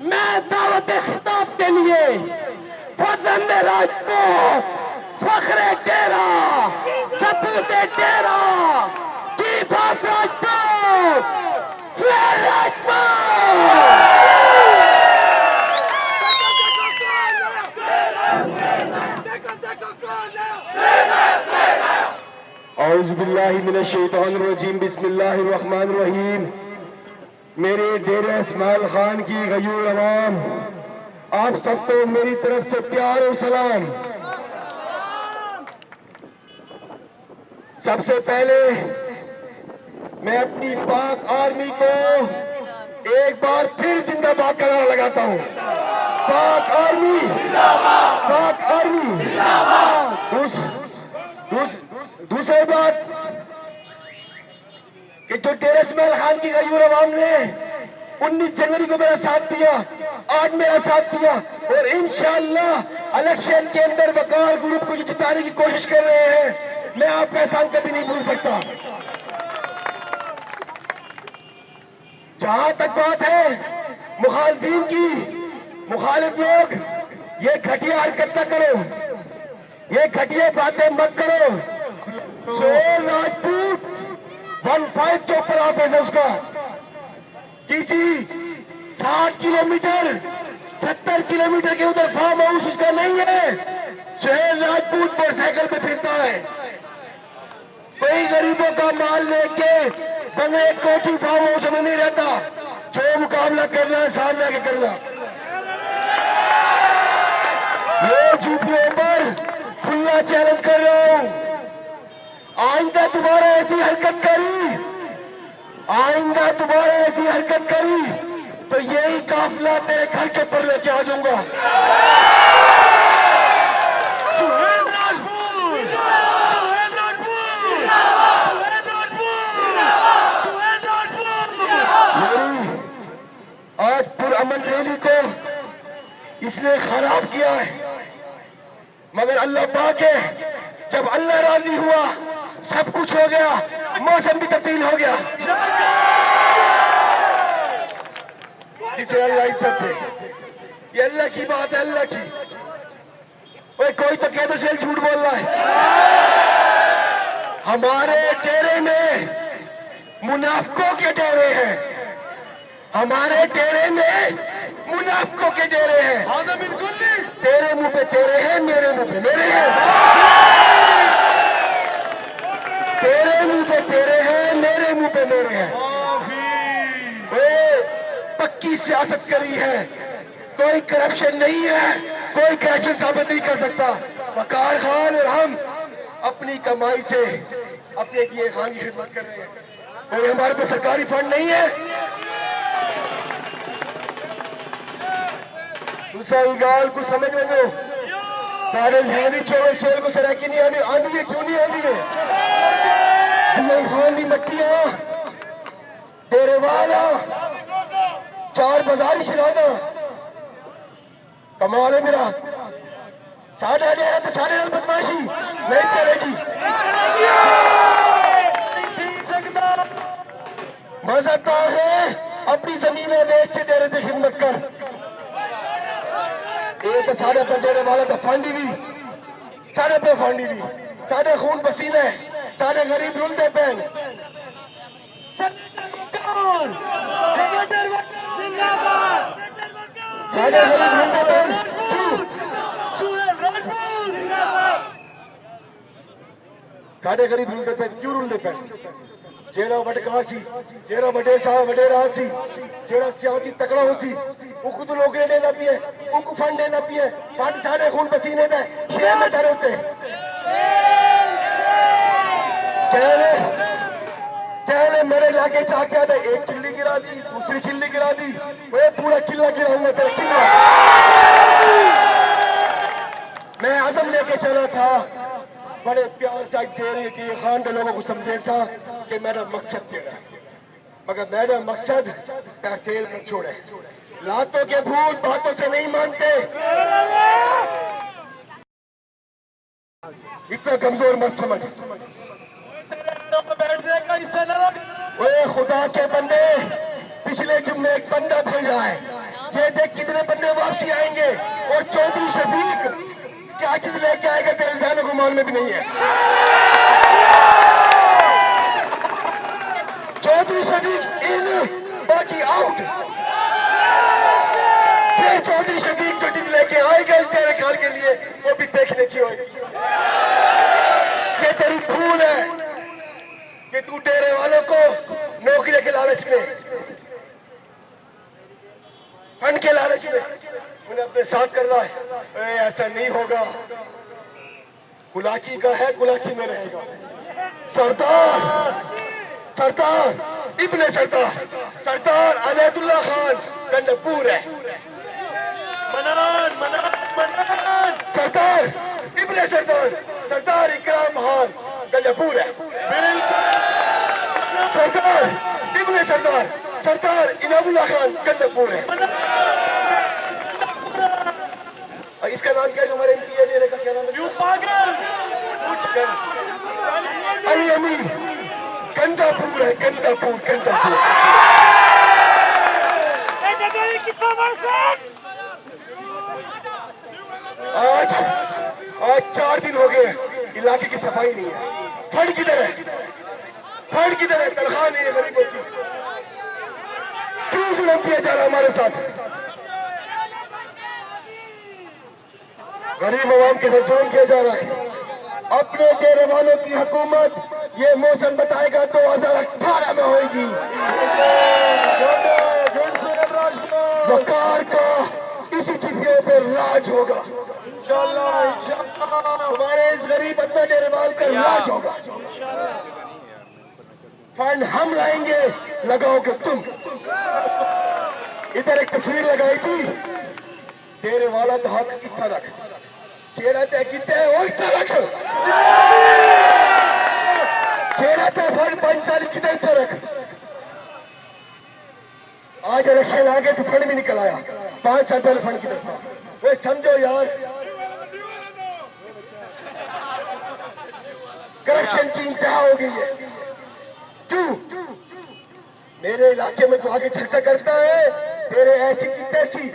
मैं दावत खिताब के लिए फजंद राजपूत, फखरे डेरा, सपूते डेरा, चीफ ऑफ राजपूत, सुहेल राजपूत। औज़ुबिल्लाहि मिनश्शैतानिर्रजीम, बिस्मिल्लाहिर्रहमानिर्रहीम। मेरे डेरे इस्माइल खान की गयूर अवाम, आप सबको मेरी तरफ से प्यार और सलाम। सबसे पहले मैं अपनी पाक आर्मी को एक बार फिर जिंदाबाद का नारा लगाता हूँ। पाक आर्मी जिंदाबाद, पाक आर्मी जिंदाबाद। दूसरी बात कि जो डेरे इस्माइल खान की गयूर अवाम ने 19 जनवरी को मेरा साथ दिया, आज मेरा साथ दिया और इंशाअल्लाह इलेक्शन के अंदर वकार ग्रुप को जिताने की कोशिश कर रहे हैं, मैं आपका एहसान कभी नहीं भूल सकता। जहां तक बात है मुखालिफिन की, मुखालिफ लोग ये घटिया हरकत न करो, ये घटिया बातें मत करो। सुहेल राजपूत 15 के ऊपर ऑफिस है उसका, किसी 60 किलोमीटर 70 किलोमीटर के उधर फार्म हाउस उसका नहीं है। सुहेल राजपूत मोटरसाइकिल पे फिरता है, कोई गरीबों का माल लेके बंगले कोठी फार्म हाउस में नहीं रहता। जो मुकाबला करना है सामने आके करना। ये जीपीओ पर खुला चैलेंज कर रहा हूं, आइंदा दोबारा ऐसी हरकत करी, आइंदा दोबारा ऐसी हरकत करी तो यही काफिला तेरे घर के ऊपर लेके आ जाऊंगा। सुहेल राजपूत, सुहेल राजपूत, सुहेल राजपूत, सुहेल राजपूत। मेरी आज पुरअमन रैली को इसने खराब किया है, मगर अल्लाह पाक है, जब अल्लाह राजी हुआ सब कुछ हो गया, मौसम भी तब्दील हो गया। जिसे अल्लाह इज्जत दे, ये अल्लाह की बात है, अल्लाह की। ओए कोई तो कह दो सुहेल झूठ बोल रहा है। हमारे डेरे में मुनाफिकों के डेरे हैं, हमारे डेरे में मुनाफिकों के डेरे हैं। हाँ बिल्कुल नहीं, तेरे मुंह पे तेरे हैं, मेरे मुंह पे मेरे हैं। तेरे मुंह पे तेरे हैं, मेरे मुंह पे मेरे हैं। पक्की सियासत करी है, कोई करप्शन नहीं है, कोई करप्शन साबित नहीं कर सकता। वकार खान और हम अपनी कमाई से अपने डीए खान की खिदमत कर रहे हैं, कोई हमारे पे सरकारी फंड नहीं है। दूसरा गाल को समझ में लो, कागज है भी छोड़ो, सोल को सराकी नहीं आनी, आंधी है क्यों नहीं आनी है। खान की मट्टियां डेरे वाला 4 बाजार शिरादा कमाल है मेरा। साढ़ा डेरा तो साढ़े नाल बदमाशी नहीं चलेगी। मजा है अपनी जमीनें बेच के डेरे की खिदमत कर। ये तो साढ़े पर डेरे वाला तो फांडी भी, साढ़े पे फांडी भी, साढ़े खून पसीने, साढ़े गरीब रुलते पैन। साढ़े गरीब रुलते पैन साढ़े गरीब रुलते पैन क्यों रुलते पैन? जेड़ा वटका सी, जेड़ा वडेसा वडेरा सी, जेड़ा सियासी तकड़ा हो सी, वो खुद लोग ने देना पिए, उनको फंड देना पिए, फंड साढ़े खून पसीने दे शेर में डर होते। कहले मेरे इलाके च आके आता, एक किल्ली गिरा दी, दूसरी किल्ली गिरा दी, वो पूरा किला गिराऊंगा तेरा किला। मैं आजम लेके चला था, बड़े प्यार से डेरे की खान के लोगों को समझे सा कि मेरा मकसद क्या है, मगर मेरा मकसद तहसील में छोड़े। लातों के भूत बातों से नहीं मानते, इतना कमजोर मत समझ। ओए खुदा के बंदे, पिछले जुम्मे एक बंदा भेजा है, ये देख कितने बंदे वापसी आएंगे। और चौधरी शफीक क्या चीज लेके आएगा तेरे ज़हन गुमान में भी नहीं है। चौधरी शफीक इन, बाकी आउट। फिर चौधरी शफीक जो चीज लेके आएगा इस तेरे घर के लिए वो भी देखने की होगी। ये तेरी भूल है कि तू डेरे वालों को नौकरी के लालच में, फंड के लालच में उन्हें अपने साथ कर रहा है। ऐसा नहीं होगा, कुलाची का है, कुलाची में रहेगा। सरदार सरदार इब्ने सरदार सरदार अनैतुल्लाह खान गंडपुर है। मनान मनान मनान सरदार इब्ने सरदार सरदार इकराम खान गंडपुर है। सरदार इब्ने सरदार सरदार इनामुल्लाह खान गंडपुर है। और इसका नाम क्या है जो हमारे एमपी लेने का क्या नाम है? यू पागल अली अमीर गंडापुर है। गंडापुर गंडापुर आज 4 दिन हो गए इलाके की सफाई नहीं है। फंड किधर है? फंड किधर है? तनख्वाह नहीं है गरीबों की। क्यों जुल्म किया जा रहा है हमारे साथ? गरीब आवाम के साथ जुल्म किया जा रहा है। अपने डेरे वालों की हुकूमत ये मौसम बताएगा 2018 में होगी। वकार का इसी चिट्ठियों पे राज होगा। हमारे इस गरीब अपना डेरेवाल का राज होगा। फंड हम लाएंगे, लगाओगे तुम। इधर एक तस्वीर लगाई थी, डेरे वाला तो हाथ कितना रख, चेहरा तय कितना है वही रख, चेहरा तय फंड 5 साल कितना रख। आज इलेक्शन आ गए तो फंड भी निकल आया। 5 साल पहले फंड किधर था? वो समझो यार, करप्शन की इंतहा हो गई है। क्यों? मेरे इलाके में तो आगे चर्चा करता है तेरे ऐसी की तैसी।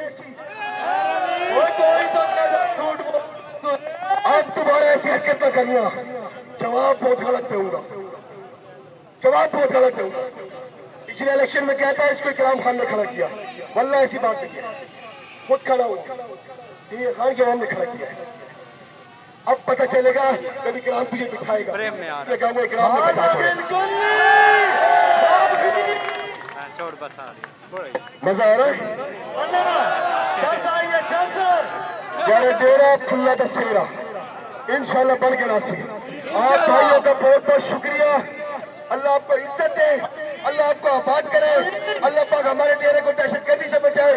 अब तुम्हारा ऐसी हरकत न करना, जवाब बहुत गलत दूंगा, जवाब बहुत गलत दूंगा। पिछले इलेक्शन में कहता है इसको इकराम खान ने खड़ा किया, वल्लाह ऐसी बात नहीं है, खुद खड़ा हुआ खान के नाम ने खड़ा किया है। अब पता चलेगा कभी इकराम तुझे बिठाएगा, कहूंगा इकराम ने बचा छोड़ा। मजा आ रहा है? यार डेरा खुला दसेरा इंशाल्लाह बढ़ के राशि। आप भाइयों का बहुत बहुत शुक्रिया। अल्लाह आपको इज्जत दे, अल्लाह आपको आबाद करे, अल्लाह पाक हमारे डेरे को दहशतगर्दी से बचाए,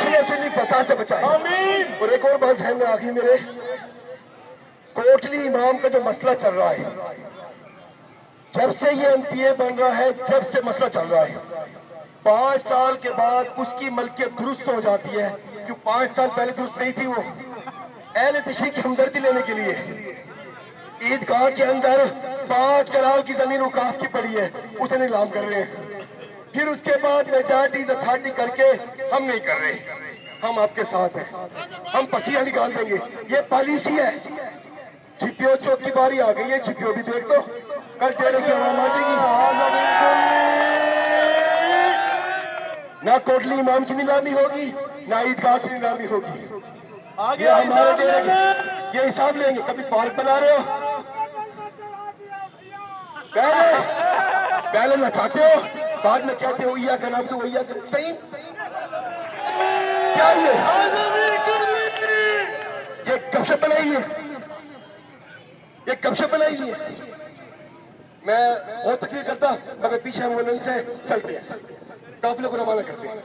शिया सुन्नी फसाद से बचाए। और एक और बात ध्यान में आ गई मेरे, कोटली इमाम का जो मसला चल रहा है, जब से ये एमपीए बन रहा है, जब से मसला चल रहा है, 5 साल के बाद उसकी मलकियत दुरुस्त हो जाती है। क्यों 5 साल पहले दुरुस्त नहीं थी? वो अहले तशरीह की हमदर्दी लेने के लिए ईदगाह के अंदर 5 कनाल की जमीन औकाफ की पड़ी है, उसे नीलाम कर रहे हैं। फिर उसके बाद मेजॉरिटीज अथॉरिटी करके हम नहीं कर रहे, हम आपके साथ हैं, हम पसीना निकाल देंगे, ये पॉलिसी है। छिपियो चौक की बारी आ गई है, छिपियो भी देख दो, कल डेरे की आवाम आ जाएगी। ना कोटली इमाम की नीलामी होगी, ना ईदगाह की नीलामी होगी। आगे हमारे डेरे की ये हिसाब लेंगे। कभी पार्क बना रहे हो, पहले नचाते हो, बाद में कहते हो या का नाम तो वैया का नहीं। क्या ये गपशप बनाई है, ये गपशप बनाई है। मैं बहुत तकलीफ करता, मगर पीछे एम्बुलेंस से चलते हैं, काफिले को रवाना करते हैं।